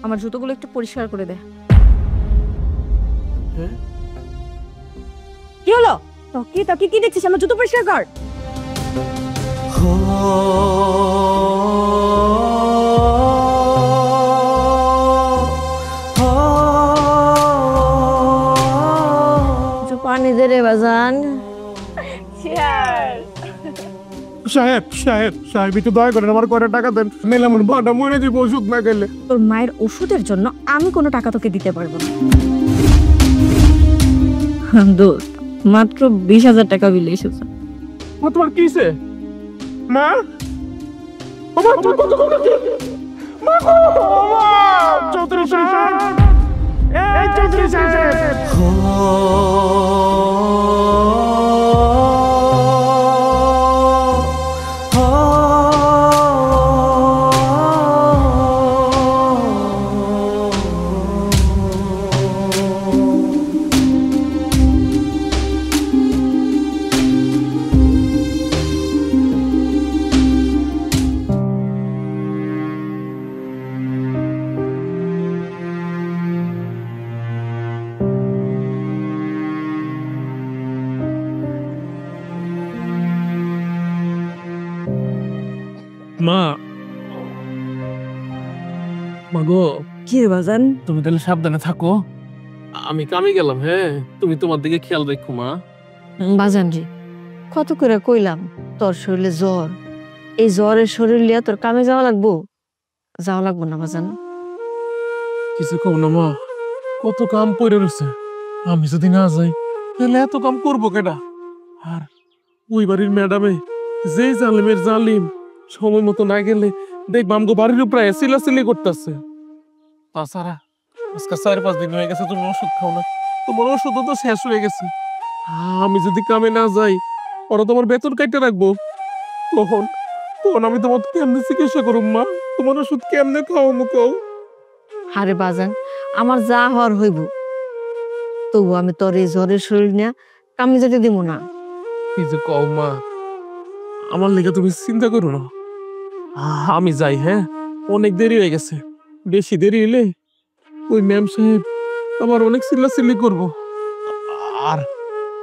আমার জুতোগুলো একটু পরিষ্কার করে দে। কি হলো? তোকে কি দেখছিস? আমার জুতো পরিষ্কার কর। পানি দে রে বাজান। সাহেব সাহেব সাহেব একটু দয়া করেন, আমার কয়টা টাকা দেন, নাহলে আমার বাটা মরে দিব ওষুধ না খেলে। তোর মায়ের ওষুধের জন্য আমি কোনো টাকা তোকে দিতে পারবো না। দোস্ত, মাত্র 20,000 টাকা বিলে এসেছে। তোমার কিসে মা? আমার তো কত কত মা গো, মা চৌধুরী সাহেব, এই চৌধুরী সাহেব। মা মাগো, কি রে বাজান? তুমি তাহলে সাবধানে থাকো, আমি কামে গেলাম। হ্যাঁ, তুমি তোমার দিকে খেয়াল রেখো মা। বাজান রে, কত করে কইলাম তোর শরীরে জ্বর, এই জ্বরের শরীর লিয়া তোর কামে যাওয়া লাগবো না বাজান। কিছু কম না মা, কত কাম পড়ে রয়েছে, আমি যদি না যাই তাহলে এত কাম করবো কেডা? আর ওই বাড়ির ম্যাডামে যে জালিমের জালিম, সময় মতো না গেলে দেখবো আমগো বাড়ির উপরে সিলাসিলি করতেছে। তাছাড়া আজকে 4-5 দিন হয়ে গেছে তুমি ওষুধ খাও না, তোমার ওষুধও তো শেষ হয়ে গেছে। আমি যদি কামে না যাই, ওরা তোমার বেতন কাটতে রাখবো, তখন তখন আমি তোমার কেমনে চিকিৎসা করুম মা? তোমার ওষুধ কেমনে খাও মুখাও? আরে বাজান, আমার যা হওয়ার হইব, তবু আমি তোর এই জ্বরের শরীর নিয়ে কামে যেতে দিব না। কি যে কও মা, আমার লেগে তুমি চিন্তা করো না, আমি যাই। হ্যাঁ, অনেক দেরি হয়ে গেছে, বেশি দেরি হইলে ওই ম্যাম সাহেব আমার অনেক চিল্লাচিল্লি করবো। আর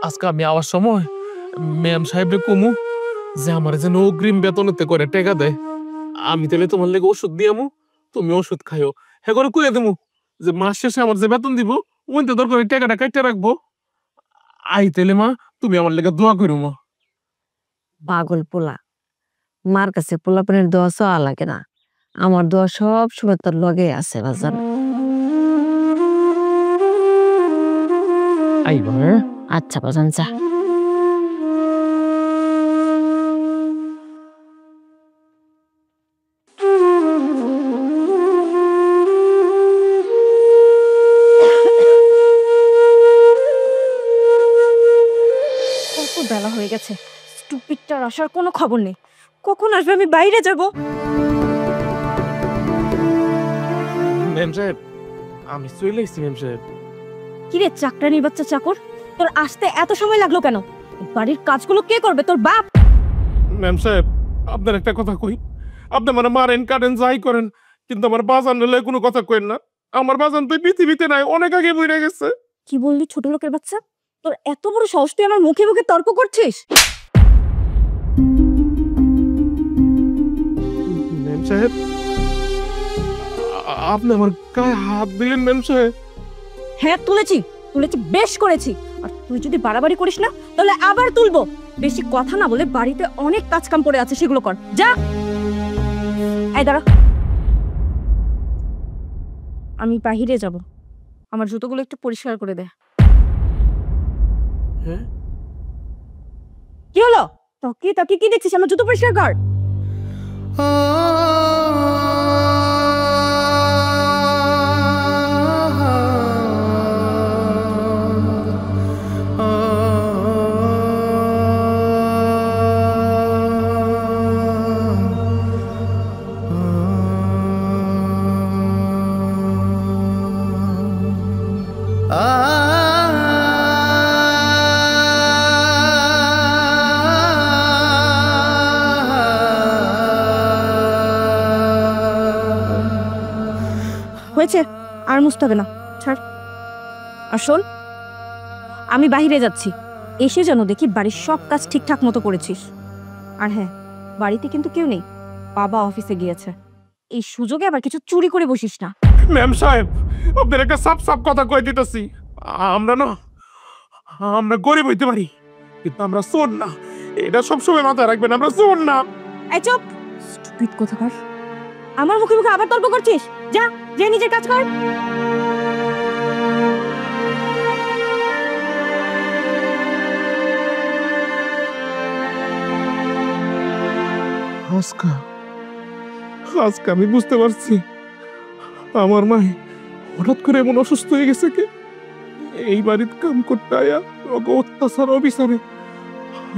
আজকে আমি আওয়ার সময় ম্যাম সাহেবরে কমু যে আমার যেন অগ্রিম বেতনতে করে টাকা দেয়, আমি তাহলে তোমার লেগে ওষুধ দিয়ামু, তুমি ওষুধ খাইও। হ্যাঁ করে কইয়া দেবো যে মাস শেষে আমার যে বেতন দিব ওইতে দরকার টাকাটা কাটতে রাখবো। আই তাহলে মা, তুমি আমার লেগে দোয়া করো মা। পাগল পোলা, মার কাছে পোলাপানের দোয়া চাওয়া লাগে না, আমার দোয়া সব সময় তোর লগে আছে বাজান। আইবা। আচ্ছা বাজান, যা। কত বেলা হয়ে গেছে, স্টুপিডটার আসার কোনো খবর নেই। কখন আসবে? আমি বাইরে যাব। ম্যাম সাহেব, আমি চলে এসেছি ম্যাম সাহেব। কিরে চাকরানির বাচ্চা চাকর, তোর আসতে এত সময় লাগলো কেন? বাড়ির কাজগুলো কে করবে? তোর বাপ? ম্যাম সাহেব, আপনার একটা কথা কই, আপনি মানে মারেন কাটেন যাই করেন, কিন্তু আমার বাজান হলে কোনো কথা কইন না। আমার বাজান তো পৃথিবীতে নাই, অনেক আগে মরে গেছে। কি বললি ছোট লোকের বাচ্চা? তোর এত বড় সাহস, তুই আমার মুখে মুখে তর্ক করছিস? ম্যাম সাহেব, আপনি আমার গায়ে হাত দিলেন ম্যাম সাহেব। হ্যাঁ তুলেছি, বেশ করেছি। আর তুই যদি বাড়াবাড়ি করিস না তাহলে আবার তুলবো। বেশি কথা না বলে বাড়িতে অনেক কাজ কাম পড়ে আছে, সেগুলো কর, যা। এই দাঁড়া, আমি বাহিরে যাব, আমার জুতোগুলো একটু পরিষ্কার করে দে। হ্যাঁ, কি হলো? তোকে কি দেখছিস? আমার জুতো পরিষ্কার কর। হয়েছে, আর মুছতে হবে না, ছাড়। আর শোন, আমি বাইরে যাচ্ছি, এসে যেন দেখি বাড়ির সব কাজ ঠিকঠাক মতো করেছিস। আর হ্যাঁ, বাড়িতে কিন্তু কেউ নেই, বাবা অফিসে গিয়েছে। এই সুযোগে আবার কিছু চুরি করে বসিস না। ম্যাম সাহেব, আপনার একটা সাপ সাপ কথা কই দিতেছি, আমরা গরিব হইতে পারি, কিন্তু আমরা চোর না। এটা সবসময় মাথায় রাখবেন, আমরা চোর না। এই চুপ, স্টুপিড কোথাকার। আমার মুখে মুখে আবার তর্ক করছিস? যা, যে নিজের কাজ কর। আজকে আমি বুঝতে পারছি আমার মা হঠাৎ করে এমন অসুস্থ হয়ে গেছে। কে এই বাড়ির কাম করতে আয়া ওকে অত্যাচার অবিচারে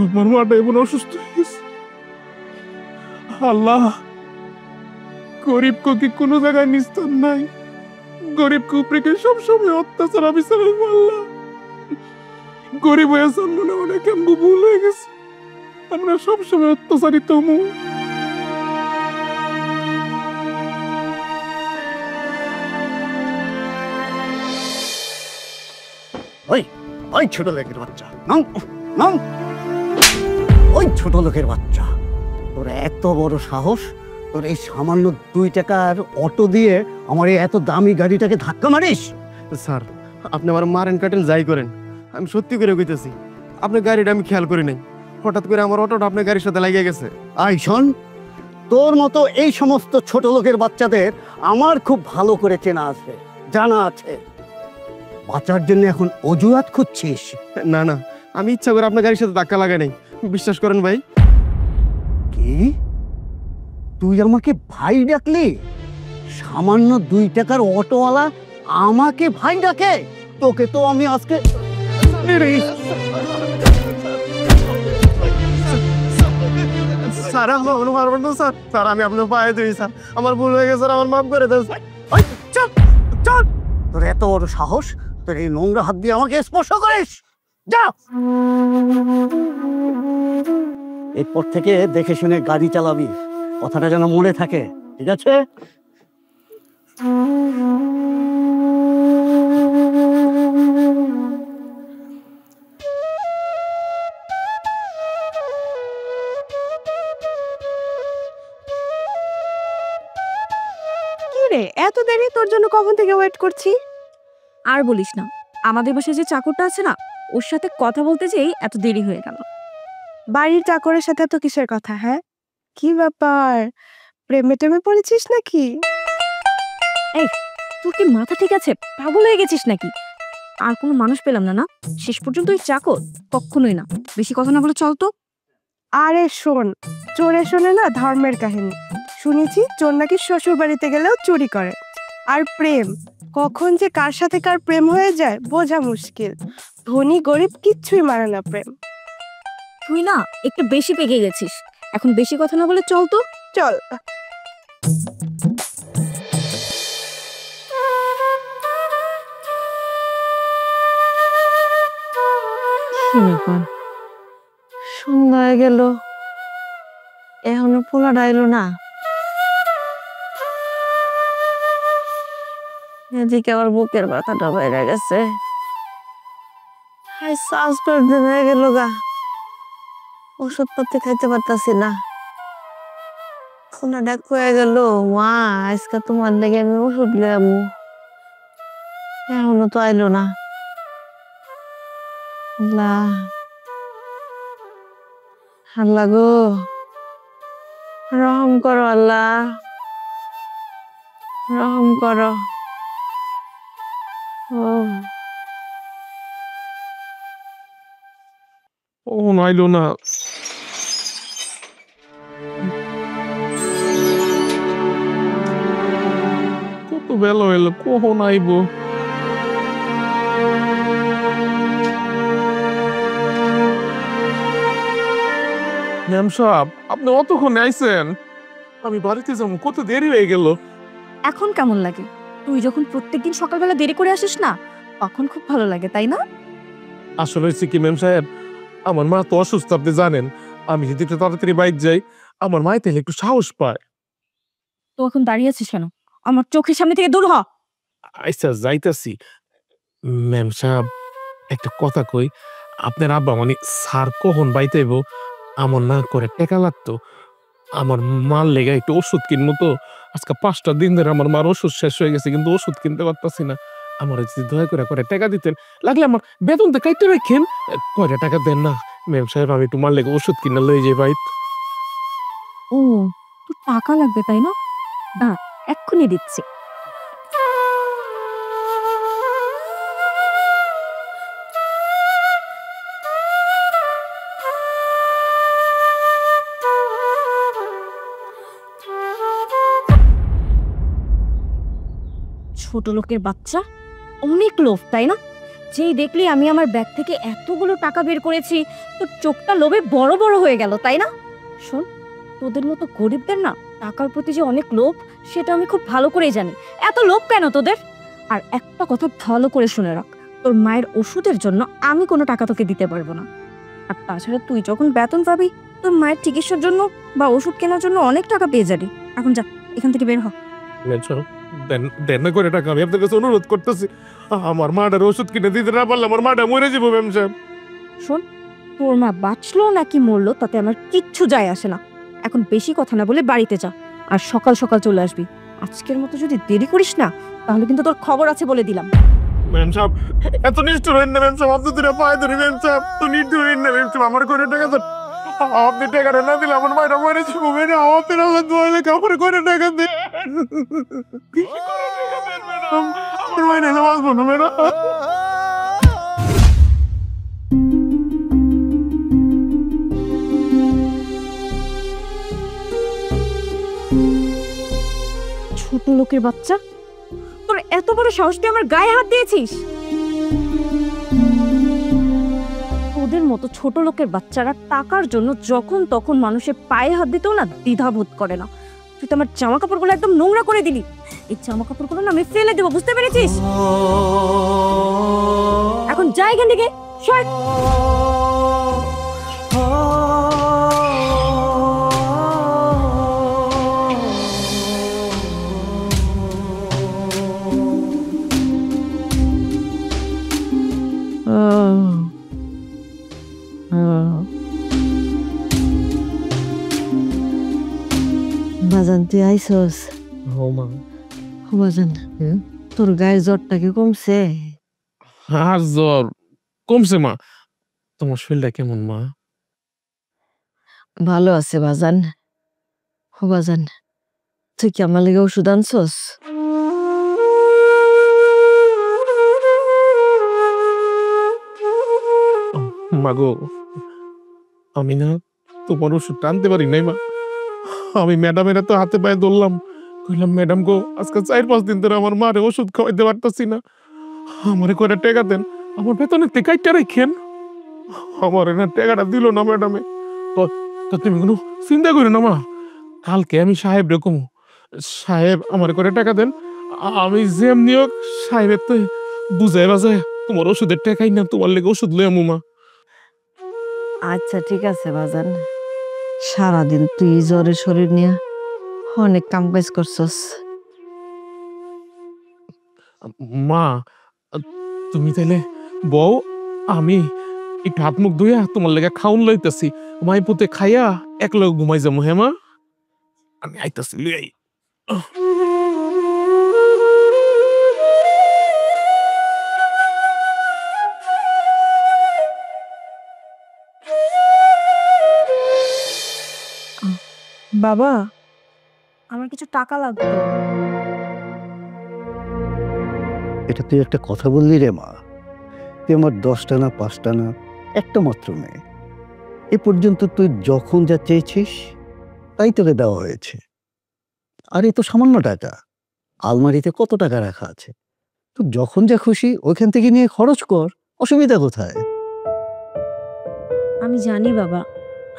আমার মাটা এমন অসুস্থ হয়ে গেছে। আল্লাহ, গরিব কি কোনো জায়গায় নিস্তার নাই? গরিব কুপরিকে সবসময় অত্যাচার অবিচার। আল্লাহ, গরিব হয়ে জন্ম অনেক ভুল হয়ে গেছে, আমরা সবসময় অত্যাচারিত হমু। ওই ওই ছোট লোকের বাচ্চা, নাম নাম, ওই ছোট লোকের বাচ্চা, তোর এত বড় সাহস! তোর এই সামান্য 2 টাকার অটো দিয়ে আমার এই এত দামি গাড়িটাকে ধাক্কা মারিস? স্যার, আপনি আমার মারেন কাটেন যাই করেন, আমি সত্যি করে কইতেছি আপনার গাড়িটা আমি খেয়াল করি নাই। হঠাৎ করে আমার অটোটা আপনার গাড়ির সাথে লাগিয়ে গেছে। আই শোন, তোর মতো এই সমস্ত ছোট লোকের বাচ্চাদের আমার খুব ভালো করে চেনা আছে, জানা আছে। বাঁচার জন্য এখন অজুহাত খুঁজছিস? না না, আমি ইচ্ছা করে আপনার গাড়ির সাথে ধাক্কা লাগাই নাই, বিশ্বাস করেন ভাই। কি, তুই আমাকে ভাই ডাকলি? সামান্য 2 টাকার অটোওয়ালা আমাকে ভাই ডাকে? তোকে তো আমি আজকে... স্যার, আমার মারবেন না স্যার। স্যার, আমি আপনার পায়ে দিই স্যার, আমার ভুল হয়ে গেছে স্যার, আমার মাফ করে দেন স্যার। ওই, চল চল, তোর এত বড় সাহস, তোর এই নোংরা হাত দিয়ে আমাকে স্পর্শ করিস? যা, এরপর থেকে দেখে শুনে গাড়ি চালাবি, কথাটা যেন মনে থাকে, ঠিক আছে? কি রে, এত দেরি? তোর জন্য কখন থেকে ওয়েট করছি। আর বলিস না, আমাদের বাসায় যে চাকরটা আছে না, ওর সাথে কথা বলতে যেই এত দেরি হয়ে গেল। বাড়ির চাকরের সাথে তো কিসের কথা? হ্যাঁ, কি ব্যাপার, প্রেমে টেমে পড়েছিস নাকি? তোর কি মাথা ঠিক আছে? পাগল হয়ে গেছিস নাকি? আর কোনো মানুষ পেলাম না, না শেষ পর্যন্ত ওই চাকর? কখনোই না। বেশি কথা না বলে চল তো। আরে শোন, চোরে শোনে না ধর্মের কাহিনী। শুনেছি চোর নাকি শ্বশুর বাড়িতে গেলেও চুরি করে। আর প্রেম, কখন যে কার সাথে কার প্রেম হয়ে যায় বোঝা মুশকিল। ধনী গরিব কিচ্ছুই মানে না প্রেম। তুই না একটু বেশি পেকে গেছিস। এখন বেশি কথা না বলে চল তো। চল। সন্ধ্যা হয়ে গেল, এখনো পোলাটা এলো না। এদিকে আমার বুকের ব্যথাটা বেড়ে গেছে, শ্বাসটার দিন হয়ে গেল গা, ওষুধপত্র খাইতে পারতাছি না। পোলাটা কয়ে গেল, মা আজকে তোমার লেগে আমি ওষুধ লেবো, এখনো তো আইলো না। আল্লাহ আল্লাহ গো, রহম করো আল্লাহ, রহম করো। ও নাইলো না। কত বেলা হইলো, কখন আইবো? ম্যাম সাহেব, আপনি অতক্ষণে আইছেন? আমি বাড়িতে যাবো, কত দেরি হয়ে গেল। এখন কেমন লাগে? তুই যখন প্রত্যেকদিন সকালবেলা দেরি করে আসিস না, তখন খুব ভালো লাগে, তাই না? আসলে হচ্ছে কি ম্যাম সাহেব, আমার মা তো অসুস্থ, আপনি জানেন। আমি যদি একটু তাড়াতাড়ি বাইক যাই, আমার মায়ের তাহলে একটু সাহস পায়। তো এখন দাঁড়িয়ে আছিস কেন? আমার চোখের সামনে থেকে দূর হ। আচ্ছা যাইতাছি। ম্যাম সাহেব একটা কথা কই, আপনার আব্বা মানে স্যার কখন বাইতেইব আমার না করে টাকা লাগতো। আমার মার লেগে একটু ওষুধ কিনবো তো। আজকে ৫টা দিন ধরে আমার মার ওষুধ শেষ হয়ে গেছে কিন্তু ওষুধ কিনতে পারতাছি না। আমার যদি দয়া করে টাকা দিতেন, লাগলে আমার বেতন তো কাইটে রাখেন, কয়টা টাকা দেন না। ম্যাম সাহেব আমি একটু মার লেগে ওষুধ কিনে লই যাই বাইত। ও, তোর টাকা লাগবে তাই না? দাঁড়া, এক্ষুনি দিচ্ছি। ছোট লোকের বাচ্চা, অনেক লোভ তাই না? যেই দেখলি আমি আমার ব্যাগ থেকে এতগুলো টাকা বের করেছি, তোর চোখটা লোভে বড় বড় হয়ে গেল তাই না? শোন, তোদের মতো গরিবদের না টাকার প্রতি যে অনেক লোভ সেটা আমি খুব ভালো করেই জানি। এত লোভ কেন তোদের? আর একটা কথা ভালো করে শুনে রাখ, তোর মায়ের ওষুধের জন্য আমি কোনো টাকা তোকে দিতে পারবো না। আর তাছাড়া তুই যখন বেতন পাবি তোর মায়ের চিকিৎসার জন্য বা ওষুধ কেনার জন্য অনেক টাকা পেয়ে যাবি। এখন যা, এখান থেকে বের হ। ম্যাম সাহেব দেন না করে টাকা, আমি আপনার কাছে অনুরোধ করতেছি। আমার মাটার ওষুধ কিনে দিতে না পারলে আমার মাটা মরে যাবো ম্যাম সাহেব। শোন, তোর মা বাঁচলো নাকি মরলো তাতে আমার কিচ্ছু যায় আসে না। এখন বেশি কথা না বলে বাড়িতে যা, আর সকাল সকাল চলে আসবি। আজকের মতো যদি দেরি করিস না তাহলে কিন্তু তোর খবর আছে বলে দিলাম। ম্যাম সাহেব এত নিষ্ঠুর হইন না ম্যাম সাহেব, আপনি দুটো পায়ে ধরি ম্যাম সাহেব, তো নিষ্ঠুর হইন না ম্যাম সাহেব, আমার করে টাকা দেন। আপনি টাকাটা না দিলে আমার মায়েরা মরে যাবো ম্যাডাম, আপনার আমার দোয়া লেগে আমার করে টাকা দেন। ম্যাডাম আমার মায়েরা বাঁচবো না ম্যাডাম। ছোট লোকের বাচ্চা, তোর এত বড় সাহস, তুই আমার গায়ে হাত দিয়েছিস? তোদের মতো ছোট লোকের বাচ্চারা টাকার জন্য যখন তখন মানুষের পায়ে হাত দিতেও না দ্বিধাবোধ করে না। তুই তো আমার জামা কাপড়গুলো একদম নোংরা করে দিলি। এই জামা কাপড়গুলো না আমি ফেলে দেবো, বুঝতে পেরেছিস? এখন যা এখান থেকে, সর। বাজান তুই আইসস? বাজান তোর গায়ের জ্বরটা কি কমছে? আর জ্বর কমছে মা। তোমার শরীরটা কেমন মা? ভালো আছে বাজান। বাজান তুই কি আমার লেগে ওষুধ আনছস? মাগো আমি না তোমার ওষুধ টানতে পারি নাই মা। আমি ম্যাডামের তো হাতে পায়ে ধরলাম, কইলাম ম্যাডাম গো আজকে 4-5 দিন ধরে আমার মারে ওষুধ খাওয়াইতে পারতাছি না, আমারে করে টাকা দেন, আমার বেতনের থেকে কাইটা রাখেন। আমার না টাকাটা দিল না ম্যাডামে। তো তো তুমি কোনো চিন্তা করো না মা, কালকে আমি সাহেব রকম সাহেব আমার করে টাকা দেন, আমি যেমনি হোক সাহেবের তো বুঝাই বাজায় তোমার ওষুধের টাকাই না তোমার লেগে ওষুধ লই আমু মা। আচ্ছা ঠিক আছে বাজান, সারাদিন তুই জ্বরে শরীর নিয়ে অনেক কাম কাজ করছস। মা তুমি তাইলে বউ, আমি একটু হাত মুখ ধুইয়া তোমার লেগে খাউন লইতেছি, মাই পুতে খাইয়া একলগে ঘুমাই যাবো। হ্যাঁ মা, আমি আইতাছি লই আই। বাবা, আমার কিছু টাকা লাগবে। এটা তুই একটা কথা বললি রে মা? তুই আমার 10টা না 5টা না একটা মাত্র মেয়ে, এ পর্যন্ত তুই যখন যা চেয়েছিস তাই তোকে দেওয়া হয়েছে। আর এ তো সামান্য টাকা, আলমারিতে কত টাকা রাখা আছে, তুই যখন যা খুশি ওইখান থেকে নিয়ে খরচ কর, অসুবিধা কোথায়? আমি জানি বাবা,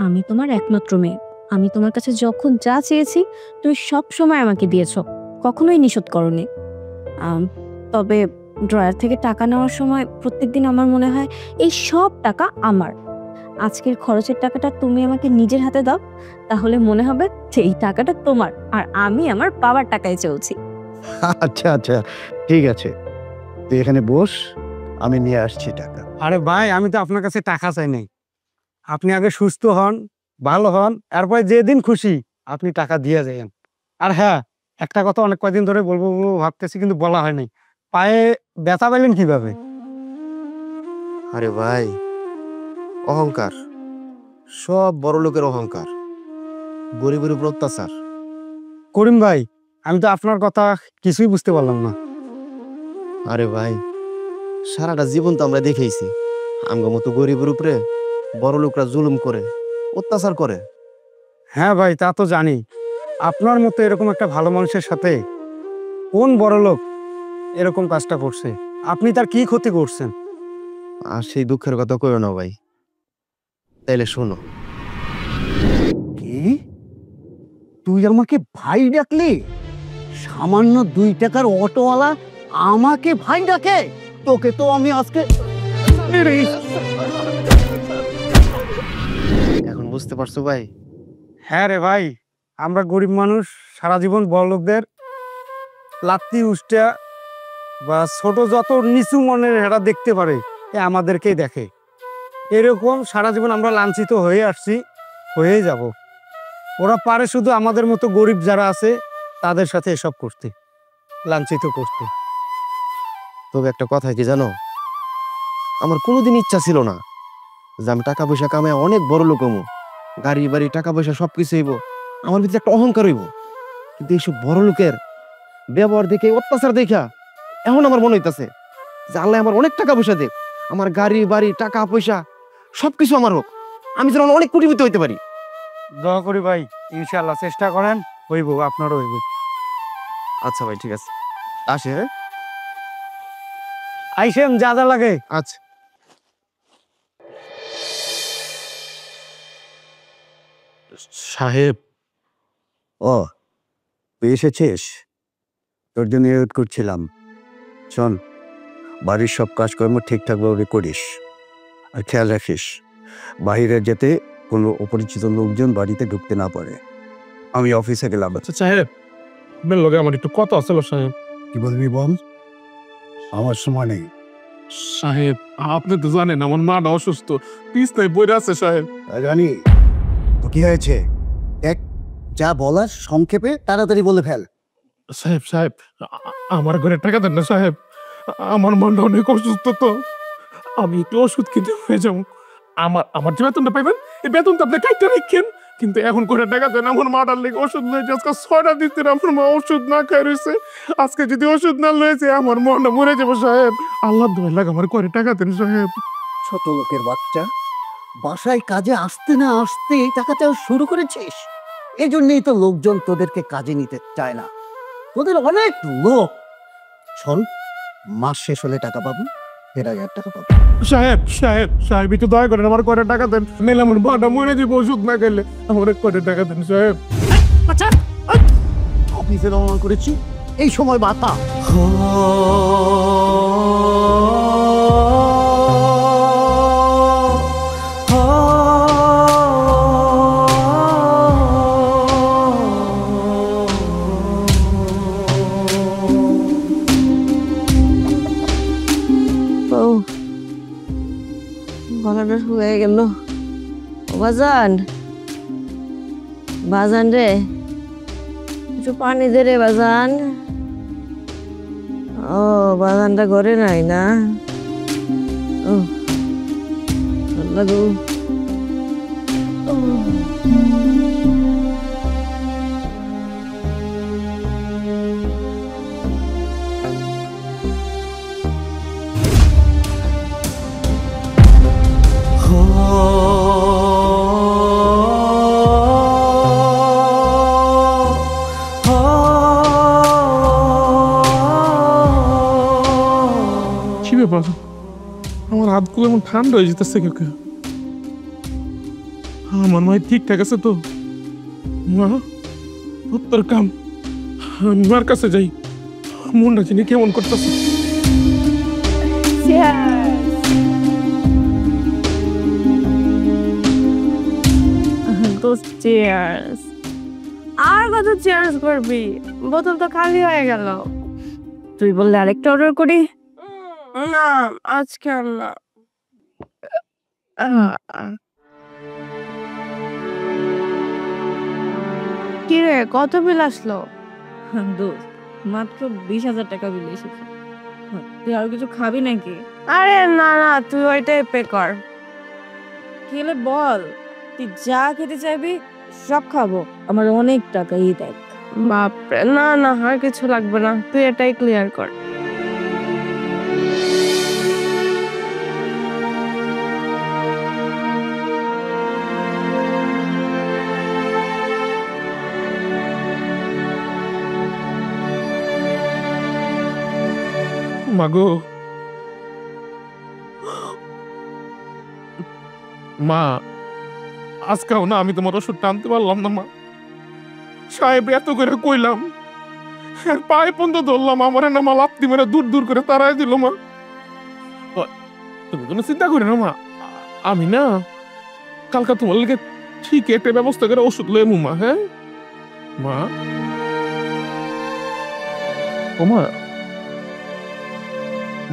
আমি তোমার একমাত্র মেয়ে। আমি তোমার কাছে যখন যা চেয়েছি তুমি সব সময় আমাকে দিয়েছো, কখনোই নিষেধ করোনি। তবে ড্রয়ার থেকে টাকা নেওয়ার সময় প্রত্যেকদিন আমার মনে হয় এই সব টাকা আমার। আজকের খরচের টাকাটা তুমি আমাকে নিজের হাতে দাও, তাহলে মনে হবে যে এই টাকাটা তোমার আর আমি আমার বাবার টাকায় চলছি। আচ্ছা আচ্ছা, ঠিক আছে, তুই এখানে বস, আমি নিয়ে আসছি টাকা। আরে ভাই, আমি তো আপনার কাছে টাকা চাই নাই। আপনি আগে সুস্থ হন, ভালো হন, এরপর যেদিন খুশি আপনি টাকা দিয়ে যাবেন। আর হ্যাঁ, একটা কথা অনেক কয়দিন ধরে বলবো বলবো ভাবতেছি, কিন্তু বলা হয় নাই। পায়ে ব্যথা পেলেন কিভাবে? আরে ভাই, অহংকার, সব বড় লোকের অহংকার, গরিবের উপর অত্যাচার। করিম ভাই, আমি তো আপনার কথা কিছুই বুঝতে পারলাম না। আরে ভাই, সারাটা জীবন তো আমরা দেখেইছি আমগো মতো গরিবের উপরে বড় লোকরা জুলুম করে, অত্যাচার করে। হ্যাঁ ভাই, তা তো জানি। আপনার মতো এরকম একটা ভালো মানুষের সাথে কোন বড় লোক এরকম কাজটা করছে? আপনি তার কি ক্ষতি করছেন? আর সেই দুঃখের কথা কইও না ভাই। তাইলে শোনো। কি, তুই আমাকে ভাই ডাকলি? সামান্য 2 টাকার অটোওয়ালা আমাকে ভাই ডাকে? তোকে তো আমি আজকে এখন বুঝতে পারছো ভাই? হ্যাঁ রে ভাই, আমরা গরিব মানুষ সারা জীবন বড়লোকদের লাত্তি উষ্টা বা ছোট যত নিচু মনের এরা দেখতে পারে, এ আমাদেরকেই দেখে। এরকম সারা জীবন আমরা লাঞ্ছিত হয়ে আসছি, হয়েই যাব। ওরা পারে শুধু আমাদের মতো গরিব যারা আছে তাদের সাথে এসব করতে, লাঞ্ছিত করতে। তবে একটা কথা কি জানো, আমার কোনোদিন ইচ্ছা ছিল না যে আমি টাকা পয়সা কামাই অনেক বড় লোক হবো, গাড়ি বাড়ি টাকা পয়সা সবকিছু হইব, আমার ভিতরে একটা অহংকার হইব। কিন্তু এইসব বড় লোকের ব্যবহার দেখে, অত্যাচার দেখা এখন আমার মনে হইতাছে যে আল্লাহ আমার অনেক টাকা পয়সা দেখ, আমার গাড়ি বাড়ি টাকা পয়সা সবকিছু আমার হোক, আমি যেন অনেক কোটিপতি হইতে পারি। দোয়া করি ভাই, ইনশাআল্লাহ চেষ্টা করেন, হইব, আপনারও হইব। আচ্ছা ভাই, ঠিক আছে, আসে। হ্যাঁ, আইসেম যা যা লাগে। আচ্ছা। সাহেব, ও, তুই এসেছিস? তোর জন্য ওয়েট করছিলাম। শোন, বাড়ির সব কাজকর্ম ঠিকঠাকভাবে করিস, আর খেয়াল রাখিস বাইরে যেতে কোনো অপরিচিত লোকজন বাড়িতে ঢুকতে না পারে। আমি অফিসে গেলাম। আচ্ছা সাহেব, আপনার লগে আমার একটু কথা আছে সাহেব। কি বলবি বল, আমার সময় নেই। সাহেব, আপনি তো জানেন আমার মাটা অসুস্থ, বিছনায় পড়ে আছে সাহেব। জানি তো, কি হয়েছে? এক, যা বলার সংক্ষেপে তাড়াতাড়ি বলে ফেল। সাহেব সাহেব, আমার ঘরে টাকা দেন না সাহেব, আমার মাটা অনেক অসুস্থ, তো আমি একটু ওষুধ কিনতে হয়ে যাবো। আমার যে বেতনটা পাইবেন, এই বেতনটা আপনি কাইটা রাখেন, কিন্তু এখন করে টাকা দেন, আমার মাটার লেগে ওষুধ লয়েছে। আজকে 6টা দিতে আমার মা ওষুধ না খাই রয়েছে। আজকে যদি ওষুধ না লয়েছে আমার মনটা মরে যাবো সাহেব। আল্লাহ দোয়া লাগে আমার করে টাকা দেন সাহেব। ছোট লোকের বাচ্চা, বাসায় কাজে আসতে না আসতে টাকা চাওয়া শুরু করেছিস। এই জন্যই তো লোকজন তোদেরকে কাজে নিতে চায় না। তোদের অনেক লোক। শোন, মাস শেষ হলে টাকা পাবো, 1,000 টাকা পাবো। সাহেব সাহেব সাহেব, একটু দয়া করেন, আমার করে টাকা দেন, নাহলে আমার মাটা মরে যাবো ওষুধ না খেলে। আমার করে টাকা দেন সাহেব। অফিসে রওনা করেছি, এই সময় বাতা। গলাটা শুয়ে গেল। ও বাজান, বাজান রে, একটু পানি দে রে বাজান। ও বাজানটা ঘরে নাই না? ও আল্লাহ গো। কি ব্যাপার, আমার হাতগুলো এমন ঠান্ডা হয়ে যেতেছে কেউ কেউ। আমার মায়ের ঠিকঠাক আছে তো? মা, তোর কাম, আমি মার কাছে যাই, মনটা চিনি কেমন করতেছে। চেয়ার্স। আর কত চেয়ার্স করবি? বোতল তো খালি হয়ে গেল। তুই বললে আরেকটা অর্ডার করি। না আজকে আর না। কিরে কত বিল আসলো? দোস্ত মাত্র 20,000 টাকা বিল এসেছে। তুই আর কিছু খাবি নাকি? আরে না না, তুই ওইটাই পে কর। খেলে বল, তুই যা খেতে চাইবি সব খাবো। আমার অনেক টাকা, এই দেখ। বাপরে, না না আর কিছু লাগবে না, তুই এটাই ক্লিয়ার কর। মাগো, মা আজকাও না আমি তোমার ওষুধ টানতে পারলাম না মা। সাহেব এত করে কইলাম, এর পায়ে পর্যন্ত ধরলাম, আমার না মা লাপ্তি মেরে দূর দূর করে তাড়াই দিল মা। তুমি কোনো চিন্তা করি না মা, আমি না কালকা তোমার লেগে ঠিক একটা ব্যবস্থা করে ওষুধ লয়ে মা। হ্যাঁ মা। ও মা,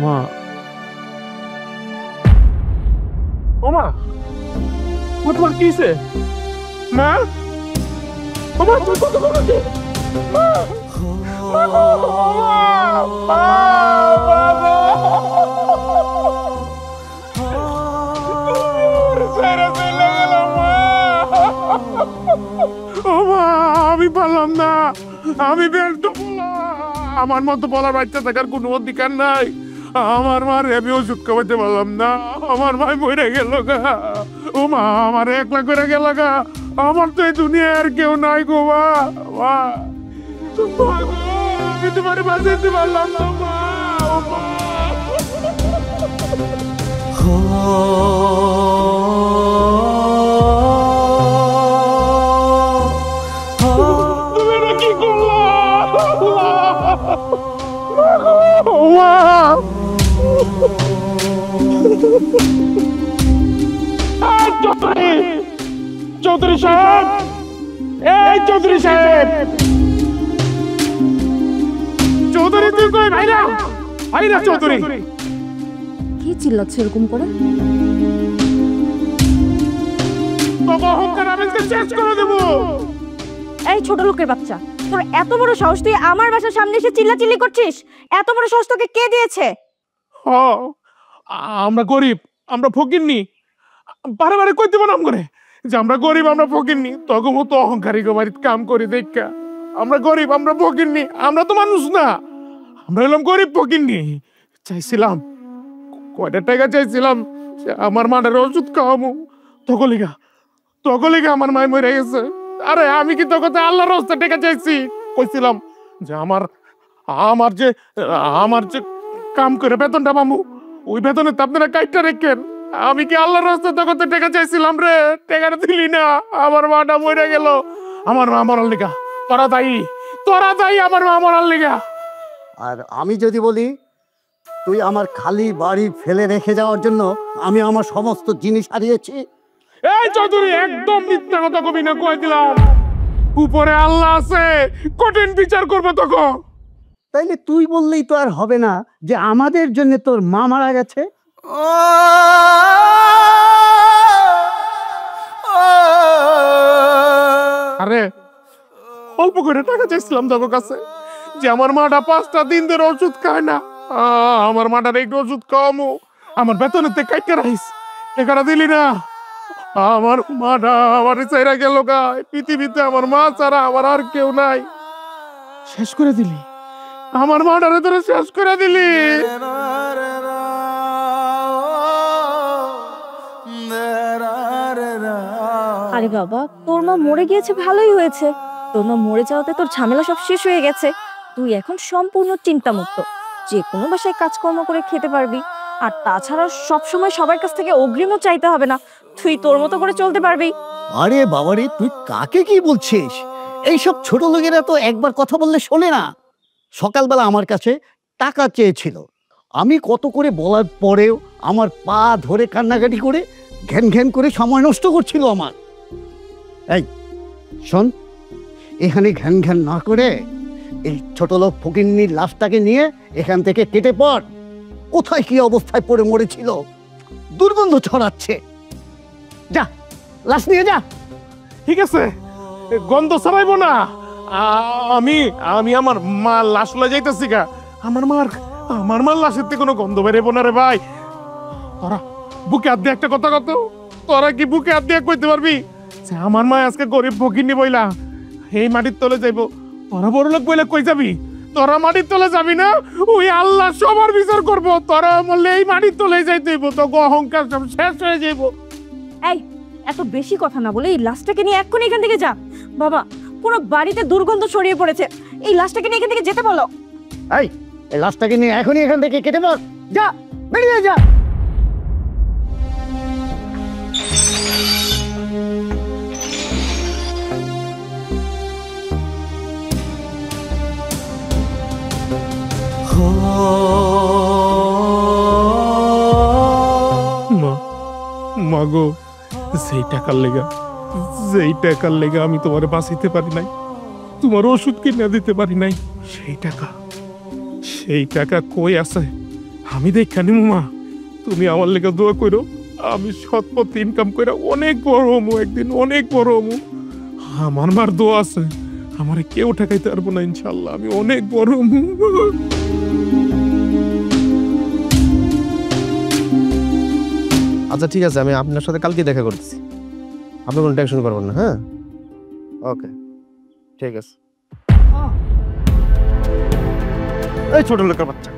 মা, ও মা, ও তোমার কিসে মা? ও মা, তুমি কত করছো? মা, মা গো, মা, মা গো। ছেড়ে চলে গেল মা। ও মা, আমি পারলাম না, আমি ব্যর্থ বললাম। আমার মতো বলার বাচ্চা থাকার কোনো অধিকার নাই। আমার মার আমি ওষুধ খাওয়াতে পারলাম না, আমার মা মরে গেল গা। ও মা, আমার একলা করে গেল গা। আমার তো এই দুনিয়ার কেউ নাই গো মা। মা, মা গো, আমি তোমার বাঁচাতে পারলাম না মা। ও মা, তুমি এটা কি করলা? ও মা, চৌধুরী সাহেব, এই চৌধুরী সাহেব, চৌধুরী তুই কই? ভাইরা, ভাইরা চৌধুরী। কি চিল্লাচ্ছে এরকম করে? তোকে অহংকার আমি শেষ করে দেবো। এই ছোট লোকের বাচ্চা, তোর এত বড় সাহস, তুই আমার বাসার সামনে এসে চিল্লাচিল্লি করছিস? এত বড় সাহস তোকে কে দিয়েছে? আমরা গরিব, আমরা ফকিরনি। বারে বারে কই দিব নাম করে যে আমরা গরিব, আমরা ফকিরনি। তখন তো অহংকারী বাড়িতে কাম করি দেখা। আমরা গরিব, আমরা ফকিরনি, আমরা তো মানুষ না। আমরা হলাম গরিব ফকিরনি। চাইছিলাম কয়টা টাকা চাইছিলাম আমার মায়ের ওষুধ খাওয়াবো, তকলিগা আমার মায় মরে গেছে। আরে আমি কি তখন আল্লাহর রাস্তা টাকা চাইছি? কইছিলাম যে আমার যে কাম করে বেতনটা পাবো, ওই বেতনে তো আপনারা কাইটটা রেখেন। আমি কি আল্লাহর রাস্তা তখন টাকা চাইছিলাম রে? টাকাটা দিলি না, আমার মাটা মরে গেল। আমার মা মরার লিগা তোরা দায়ী, আমার মা মরার লিগা। আর আমি যদি বলি তুই আমার খালি বাড়ি ফেলে রেখে যাওয়ার জন্য আমি আমার সমস্ত জিনিস হারিয়েছি। এই চৌধুরী, একদম মিথ্যা কথা কবি না, কই দিলাম। উপরে আল্লাহ আছে, কঠিন বিচার করবো তখন। তাইলে তুই বললেই তো আর হবে না যে আমাদের জন্য তোর মা মারা গেছে। আরে অল্প করে টাকা চাইছিলাম তোর কাছে যে আমার মাটা 5টা দিন ধরে ওষুধ খায় না, আমার মাটার একটু ওষুধ খাওয়ামো। আমার বেতনেতে কাইটা রাইস, টাকাটা দিলি না। আমার মাটা আমার চাইরা গেল গা। পৃথিবীতে আমার মা ছাড়া আমার আর কেউ নাই। শেষ করে দিলি আমার মাটারে, তোরা শেষ করে দিলি। আরে বাবা, তোর মা মরে গিয়েছে, ভালোই হয়েছে। তোর মা মরে যাওয়াতে তোর ঝামেলা সব শেষ হয়ে গেছে। তুই এখন সম্পূর্ণ চিন্তামুক্ত, যে কোনো বাসায় কাজকর্ম করে খেতে পারবি। আর তাছাড়া সবসময় সবার কাছ থেকে অগ্রিমও চাইতে হবে না, তুই তোর মতো করে চলতে পারবি। আরে বাবারে, তুই কাকে কি বলছিস? এইসব ছোট লোকেরা তো একবার কথা বললে শোনে না। সকালবেলা আমার কাছে টাকা চেয়েছিল, আমি কত করে বলার পরেও আমার পা ধরে কান্নাকাটি করে ঘ্যান ঘ্যান করে সময় নষ্ট করছিল আমার। এই শোন, এখানে ঘ্যান ঘ্যান না করে এই ছোট লোক ফকিন্নির লাশটাকে নিয়ে এখান থেকে কেটে পড়। কোথায় কি অবস্থায় পড়ে মরেছিল, দুর্গন্ধ ছড়াচ্ছে। যা, লাশ নিয়ে যা। ঠিক আছে, গন্ধ ছড়াইবো না। আমি আমি আমার মা লাশ লয়ে যাইতেছি গা। আমার মার লাশের থেকে কোনো গন্ধ বেরোবো না রে ভাই। তোরা বুকে হাত দিয়ে একটা কথা কত, তোরা কি বুকে হাত দিয়ে কইতে পারবি যে আমার মা আজকে গরিব ফকিন্নি বইলা এই মাটির তলে যাইবো? তোরা বড় লোক বইলে কই যাবি? তোরা মাটির তলে যাবি না, ওই আল্লাহ সবার বিচার করবো। তোরা বললে এই মাটির তলে যাইতে হইব, তো অহংকার সব শেষ হয়ে যাইব। এই এত বেশি কথা না বলে এই লাশটাকে নিয়ে এক্ষুনি এখান থেকে যা। বাবা, পুরো বাড়িতে দুর্গন্ধ ছড়িয়ে পড়েছে, এই লাশটাকে নিয়ে এখান থেকে যেতে বলো। এই লাশটাকে নিয়ে এখনই এখান থেকে কেটে পড়। যা, বেরিয়ে যা। মাগো, যেই টাকার লেগা আমি তোমার বাঁচাইতে পারি নাই, তোমার ওষুধ কিনে দিতে পারি নাই, সেই টাকা কই আছে আমি দেখা নিমু। মা, তুমি আমার লেগে দোয়া করো, আমি সৎপথ ইনকাম করে অনেক বড় হমু, একদিন অনেক বড় হমু। আমার মার দোয়া আছে, আমারে কেউ ঠেকাইতে পারবো না ইনশাল্লাহ, আমি অনেক বড় হমু। আচ্ছা ঠিক আছে, আমি আপনার সাথে কালকে দেখা করতেছি, আপনি কোনো টেনশন করবেন না। হ্যাঁ, ওকে, ঠিক আছে। এই ছোট লোকের বাচ্চা,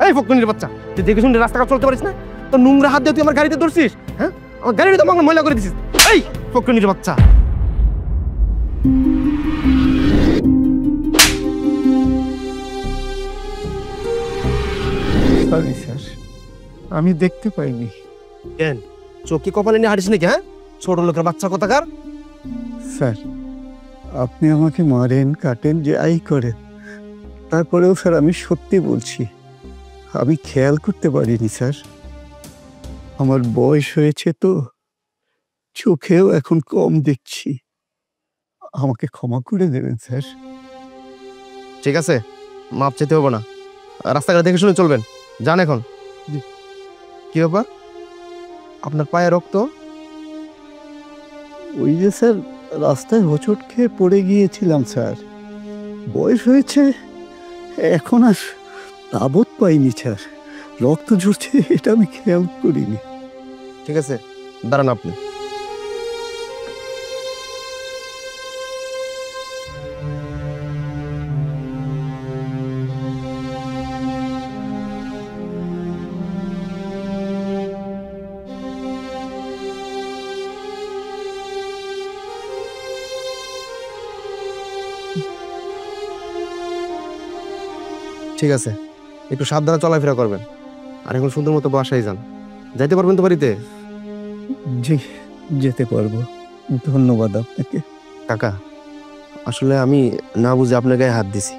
এই ফকনির বাচ্চা, তুই দেখে শুনে রাস্তাঘাট চলতে পারিস না? তো নোংরা হাত দিয়ে তুই আমার গাড়িতে ধরছিস। হ্যাঁ, আমার গাড়িটা তো ময়লা করে দিছিস। এই ফকনির বাচ্চা, সরি স্যার, আমি দেখতে পাইনি। কেন চোখে কপালে নিয়ে হাঁটিস নাকি? হ্যাঁ, ছোট লোকের বাচ্চা কোথাকার। স্যার, আপনি আমাকে মারেন, কাটেন, যাই করেন, তারপরেও স্যার আমি সত্যি বলছি, আমি খেয়াল করতে পারিনি স্যার। আমার বয়স হয়েছে তো, চোখেও এখন কম দেখছি, আমাকে ক্ষমা করে দেবেন স্যার। ঠিক আছে, মাপ চেতে হবো না, রাস্তাঘাট দেখে শুনে চলবেন। যান এখন। কি ব্যাপার, আপনার পায়ে রক্ত? ওই যে স্যার, রাস্তায় হোঁচট খেয়ে পড়ে গিয়েছিলাম স্যার, বয়স হয়েছে এখন আর তাবৎ পাইনি স্যার, রক্ত ঝরছে এটা আমি খেয়াল করিনি। ঠিক আছে, দাঁড়ান আপনি। ঠিক আছে, একটু সাবধানে চলাফেরা করবেন, আর এখন সুন্দর মতো বাসায় যান। যাইতে পারবেন তো বাড়িতে? জি, যেতে পারবো, ধন্যবাদ আপনাকে। কাকা, আসলে আমি না বুঝে আপনার গায়ে হাত দিছি,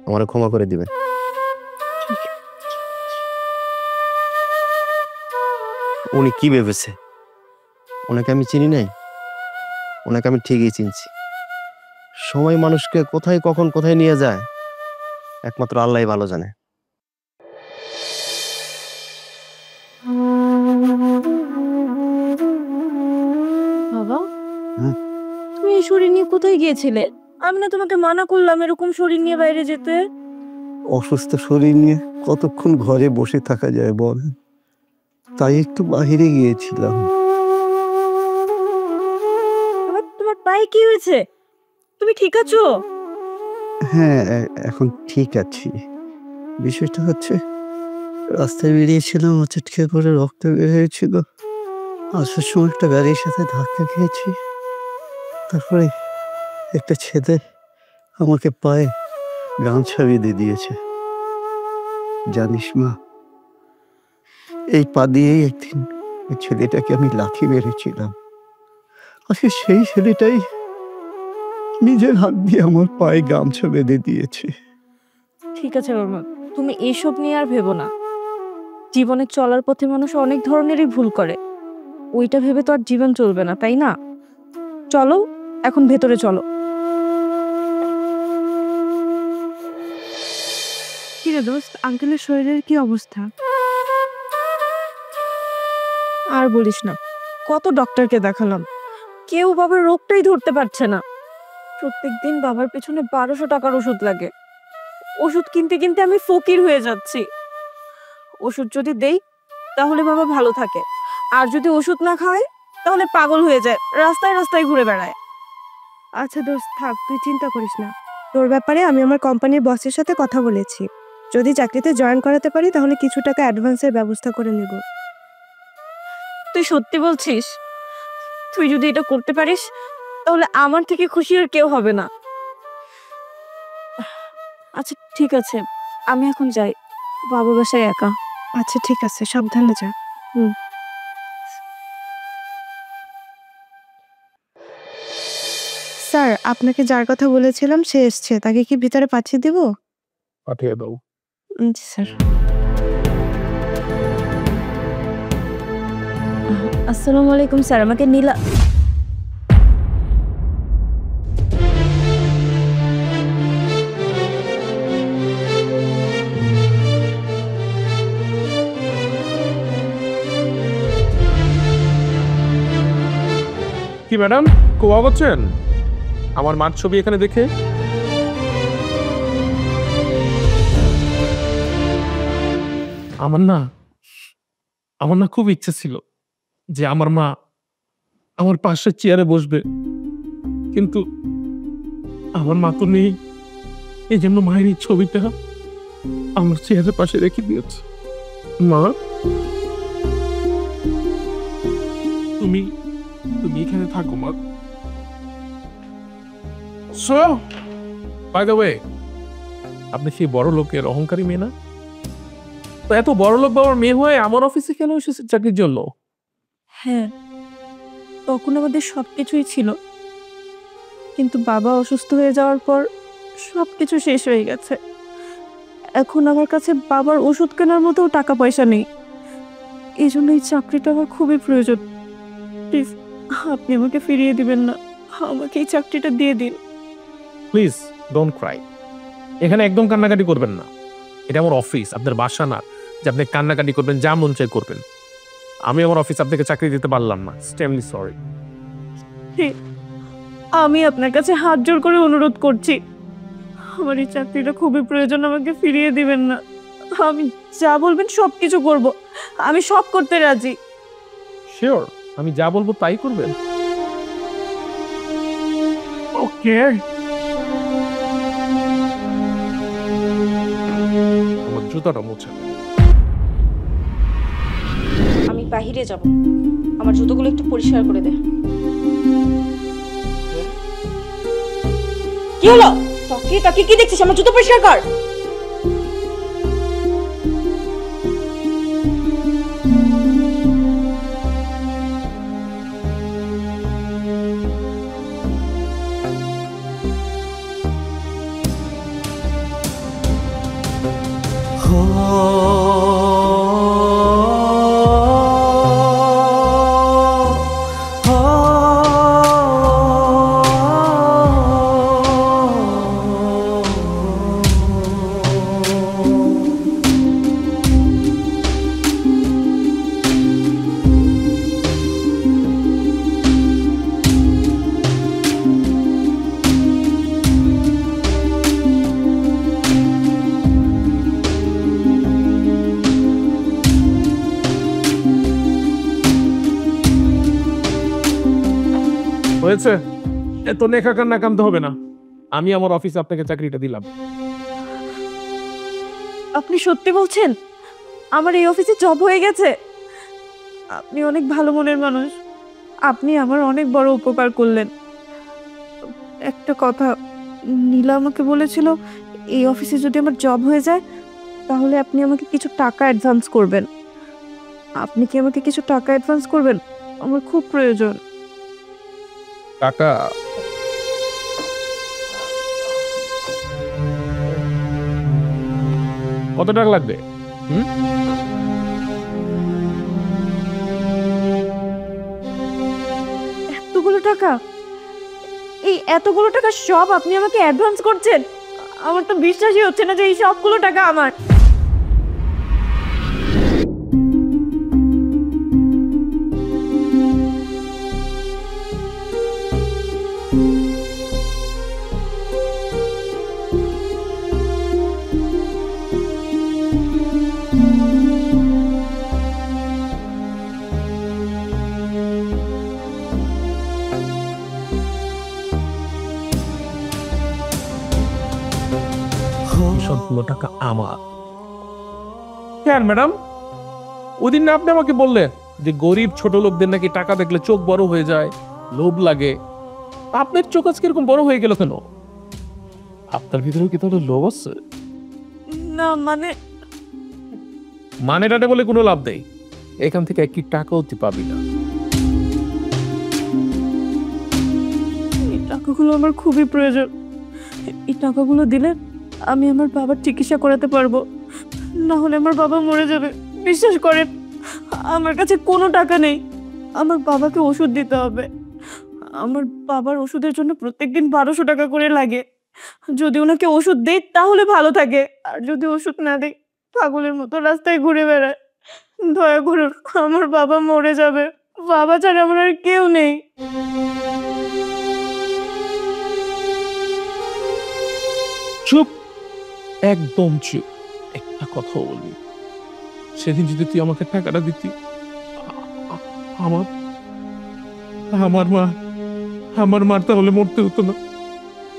আমারে ক্ষমা করে দিবেন। উনি কি ভেবেছে ওনাকে আমি চিনি নাই? ওনাকে আমি ঠিকই চিনছি। সময় মানুষকে কোথায় কখন কোথায় নিয়ে যায় একমাত্র আল্লাহই ভালো জানে। বাবা, তুমি এই শরীর নিয়ে কোথায় গিয়েছিলে? আমি না তোমাকে মানা করলাম এরকম শরীর নিয়ে বাইরে যেতে? অসুস্থ শরীর নিয়ে কতক্ষণ ঘরে বসে থাকা যায় বল, তাই একটু বাইরে গিয়েছিলাম। তোমার পায়ে কি হয়েছে? তুমি ঠিক আছো? হ্যাঁ, এখন ঠিক আছি। বিষয়টা হচ্ছে, রাস্তায় বেরিয়েছিলাম, হোঁচট খেয়ে পরে রক্ত বের হয়েছিল, আসার সময় একটা গাড়ির সাথে ধাক্কা খেয়েছি, তারপরে একটা ছেলে আমাকে পায়ে গামছা বেঁধে দিয়েছে। জানিস মা, এই পা দিয়েই একদিন ওই ছেলেটাকে আমি লাথি মেরেছিলাম, আজকে সেই ছেলেটাই নিজের হাত দিয়ে আমার পায়ে গামছা বেঁধে দিয়েছে। ঠিক আছে বাবা, তুমি এসব নিয়ে আর ভেবো না। জীবনে চলার পথে মানুষ অনেক ধরনেরই ভুল করে, ওইটা ভেবে তো আর জীবন চলবে না, তাই না? চলো এখন ভেতরে চলো। রে দোস্ত, আঙ্কেলের শরীরের কি অবস্থা? আর বলিস না, কত ডক্টরকে দেখালাম, কেউ বাবার রোগটাই ধরতে পারছে না। প্রত্যেকদিন বাবার পেছনে 1200 টাকার ওষুধ লাগে। ওষুধ কিনতে কিনতে আমি ফকির হয়ে যাচ্ছি। ওষুধ যদি দেই তাহলে বাবা ভালো থাকে, আর যদি ওষুধ না খায় তাহলে পাগল হয়ে যায়, রাস্তায় রাস্তায় ঘুরে বেড়ায়। আচ্ছা দোস্ত থাক, তুই চিন্তা করিস না। তোর ব্যাপারে আমি আমার কোম্পানির বসের সাথে কথা বলেছি। যদি চাকরিতে জয়েন করাতে পারি তাহলে কিছু টাকা অ্যাডভান্সের ব্যবস্থা করে নেব। তুই সত্যি বলছিস? তুই যদি এটা করতে পারিস তাহলে আমার থেকে খুশি আর কেউ হবে না। আচ্ছা ঠিক আছে, আমি এখন যাই, বাবা বাসায় একা। আচ্ছা ঠিক আছে, সাবধানে যা। স্যার, আপনাকে যার কথা বলেছিলাম সে এসছে, তাকে কি ভিতরে পাঠিয়ে দিব? পাঠিয়ে দাও। জি স্যার। আসসালামু আলাইকুম স্যার, আমাকে নীলা। কি ম্যাডাম, খুব অবাক হচ্ছেন আমার মার ছবি এখানে দেখে? আমার না খুব ইচ্ছে ছিল যে আমার মা আমার পাশের চেয়ারে বসবে, কিন্তু আমার মা তো নেই, এই জন্য মায়ের এই ছবিটা আমার চেয়ারের পাশে রেখে দিয়েছে। মা, তুমি এখানে থাকো মা। সো বাই দ্য ওয়ে, আপনি সেই বড় লোকের অহংকারী মেয়ে না? তো এত বড় লোক বাবার মেয়ে হয়ে আমার অফিসে কেন এসেছে চাকরির জন্য? হ্যাঁ, তখন আমাদের সবকিছুই ছিল, কিন্তু বাবা অসুস্থ হয়ে যাওয়ার পর সবকিছু শেষ হয়ে গেছে। এখন আমার কাছে বাবার ওষুধ কেনার মতো টাকা পয়সা নেই। এই জন্য এই চাকরিটা আমার খুবই প্রয়োজন। প্লিজ আপনি আমাকে ফিরিয়ে দিবেন না, আমাকে এই চাকরিটা দিয়ে দিন। Please don't Cry. এখানে একদম কান্নাকাটি করবেন না, এটা আমার অফিস, আপনার বাসা না যে আপনি কান্নাকাটি করবেন, যা মন চাই করবেন। আমি আমার অফিস আপনাকে চাকরি দিতে পারলাম না, এক্সট্রিমলি সরি। আমি আপনার কাছে হাত জোড় করে অনুরোধ করছি, আমার এই চাকরিটা খুবই প্রয়োজন, আমাকে ফিরিয়ে দিবেন না। আমি যা বলবেন সব কিছু করব, আমি সব করতে রাজি। শিওর, আমি যা বলবো তাই করবেন? ওকে, আমার জুতাটা মুছে। আমি বাইরে যাব, আমার জুতোগুলো একটু পরিষ্কার করে দে। কি হলো? তাকিয়ে কি দেখছিস? আমার জুতো পরিষ্কার কর। হয়েছে, এত নেখা কান্না কামতে হবে না। আমি আমার অফিসে আপনাকে চাকরিটা দিলাম। আপনি সত্যি বলছেন? আমার এই অফিসে জব হয়ে গেছে? আপনি অনেক ভালো মনের মানুষ, আপনি আমার অনেক বড় উপকার করলেন। একটা কথা, নীলা আমাকে বলেছিল এই অফিসে যদি আমার জব হয়ে যায় তাহলে আপনি আমাকে কিছু টাকা অ্যাডভান্স করবেন। আপনি কি আমাকে কিছু টাকা অ্যাডভান্স করবেন? আমার খুব প্রয়োজন। টাকা? কত টাকা লাগবে? এতগুলো টাকা? এই এতগুলো টাকা সব আপনি আমাকে অ্যাডভান্স করছেন? আমার তো বিশ্বাসই হচ্ছে না যে এই সবগুলো টাকা আমার। সবগুলো টাকা আমার। কেন ম্যাডাম, ওদিন না আপনি আমাকে বললেন যে গরিব ছোট লোকদের নাকি টাকা দেখলে চোখ বড় হয়ে যায়, লোভ লাগে। আপনার চোখ আজকে এরকম বড় হয়ে গেল কেন? আপনার ভিতরে কি তাহলে লোভ আছে? না মানে মানেটাতে বলে কোনো লাভ নেই, এখান থেকে একটি টাকাও তুই পাবি না। এই টাকাগুলো আমার খুবই প্রয়োজন। এই টাকাগুলো দিলে আমি আমার বাবার চিকিৎসা করাতে পারবো, না হলে আমার বাবা মরে যাবে। বিশ্বাস করেন, আমার কাছে কোনো টাকা নেই। আমার বাবাকে ওষুধ দিতে হবে। আমার বাবার ওষুধের জন্য প্রত্যেকদিন 1200 টাকা করে লাগে। যদি ওনাকে ওষুধ দেই তাহলে ভালো থাকে, আর যদি ওষুধ না দেই পাগলের মতো রাস্তায় ঘুরে বেড়ায়। দয়া করুন, আমার বাবা মরে যাবে। বাবা ছাড়া আমার আর কেউ নেই। চুপ, একদম চুপ। একটা কথা বলি, সেদিন যদি তুই আমাকে টাকাটা দিতি, আমার আমার মার তাহলে মরতে হতো না।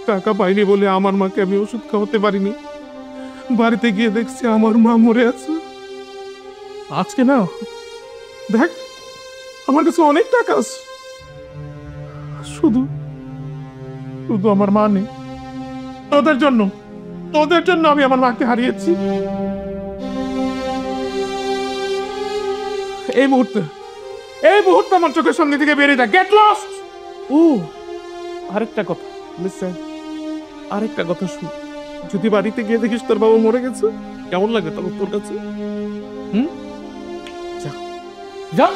টাকা পাইনি বলে আমার মাকে আমি ওষুধ খাওয়াতে পারিনি। বাড়িতে গিয়ে দেখছি আমার মা মরে আছে। আজকে না দেখ, আমার কাছে অনেক টাকা আছে, শুধু শুধু আমার মা নেই। তোদের জন্য আমি আমার মাকে হারিয়েছি। এই মুহূর্তে আমার চোখের সামনে থেকে বেরিয়ে যা। Get lost. আরেকটা কথা লিসেন, আরেকটা কথা শুন। যদি বাড়িতে গিয়ে দেখিস তোর বাবা মরে গেছে, কেমন লাগে তখন তোর কাছে? যা যা।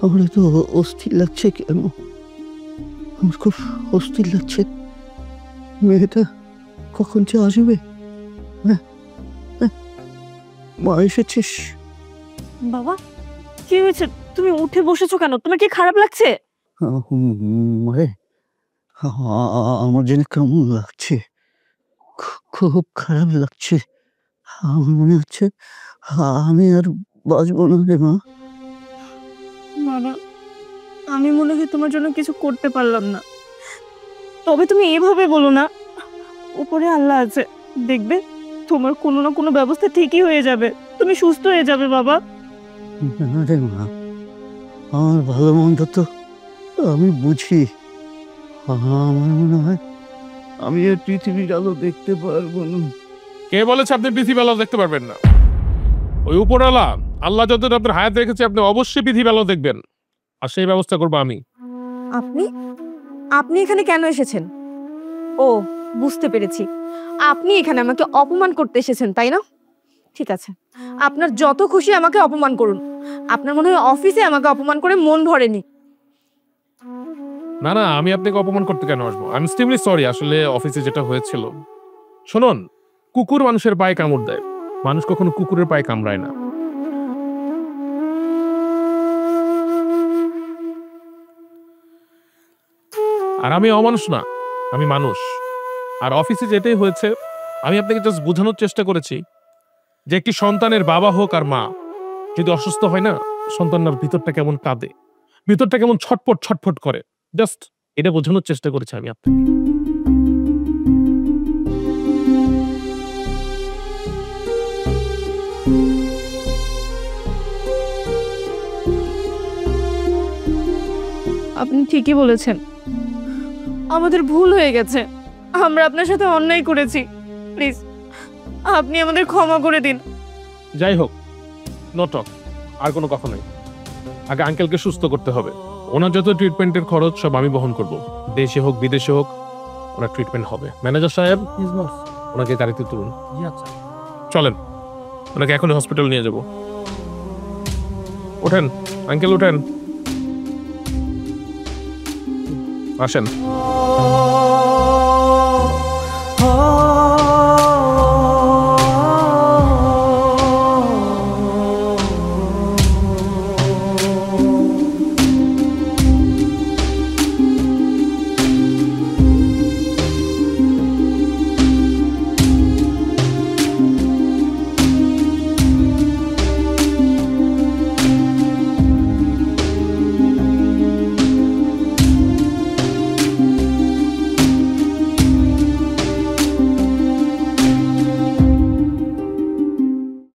আমার তো অস্থির লাগছে কেন? আমার খুব অস্থির লাগছে। মেয়েটা কখন যে আসবে? মা এসেছিস? বাবা, কি হয়েছে? তুমি উঠে বসেছো কেন? তোমার কি খারাপ লাগছে? মারে, আমার যেন কেমন লাগছে, খুব খারাপ লাগছে। আমার মনে হচ্ছে আমি আর বাঁচবো না রে মা। বাবা, আমি মনে হয় তোমার জন্য কিছু করতে পারলাম না। তবে তুমি এভাবে বলো না, উপরে আল্লাহ আছে, দেখবে তোমার কোনো না কোনো ব্যবস্থা ঠিকই হয়ে যাবে। তুমি সুস্থ হয়ে যাবে বাবা। না রে মা, আমার ভালো মন্দ তো আমি বুঝি। আমার মনে হয় আমি আর পৃথিবীর আলো দেখতে পারবো না। কে বলেছে আপনি পৃথিবী আলো দেখতে পারবেন না? ওই উপরওয়ালা আল্লাহ যতদিন আপনার হায়াত রেখেছে, আপনি অবশ্যই পৃথিবী আলো দেখবেন, আর সেই ব্যবস্থা করবো আমি। আপনি এখানে কেন এসেছেন? ও, বুঝতে পেরেছি, আপনি এখানে আমাকে অপমান করতে এসেছেন, তাই না? ঠিক আছে, আপনার যত খুশি আমাকে অপমান করুন। আপনার মনে হয় অফিসে আমাকে অপমান করে মন ভরেনি। না, আমি আপনাকে অপমান করতে কেন আসবো? I am extremely sorry. আসলে অফিসে যেটা হয়েছিল, শুনুন, কুকুর মানুষের পায়ে কামড় দেয়, মানুষ কখনো কুকুরের পায়ে কামড়ায় না। আর আমি অমানুষ না, আমি মানুষ। আর অফিসে যেটাই হয়েছে, আমি আপনাকে জাস্ট বোঝানোর চেষ্টা করেছি যে একটি সন্তানের বাবা হোক আর মা যদি অসুস্থ হয় না, সন্তানের ভিতরটা কেমন কাঁদে, ভিতরটা কেমন ছটফট ছটফট করে। জাস্ট এটা বোঝানোর চেষ্টা করেছি আমি আপনাকে। আপনি ঠিকই বলেছেন, আমাদের ভুল হয়ে গেছে। আমরা আপনার সাথে অন্যায় করেছি। প্লিজ আপনি আমাদের ক্ষমা করে দিন। যাই হোক, নো টক, আর কোনো কথা নেই। আগে আঙ্কেলকে সুস্থ করতে হবে। ওনার যত ট্রিটমেন্টের খরচ সব আমি বহন করব, দেশে হোক বিদেশে হোক। ওনার ট্রিটমেন্ট হবে। ম্যানেজার সাহেব, ওনাকে গাড়িতে তুলুন। চলেন, ওনাকে এখনই হসপিটাল নিয়ে যাব। ওঠেন আঙ্কেল, ওঠেন, আসেন।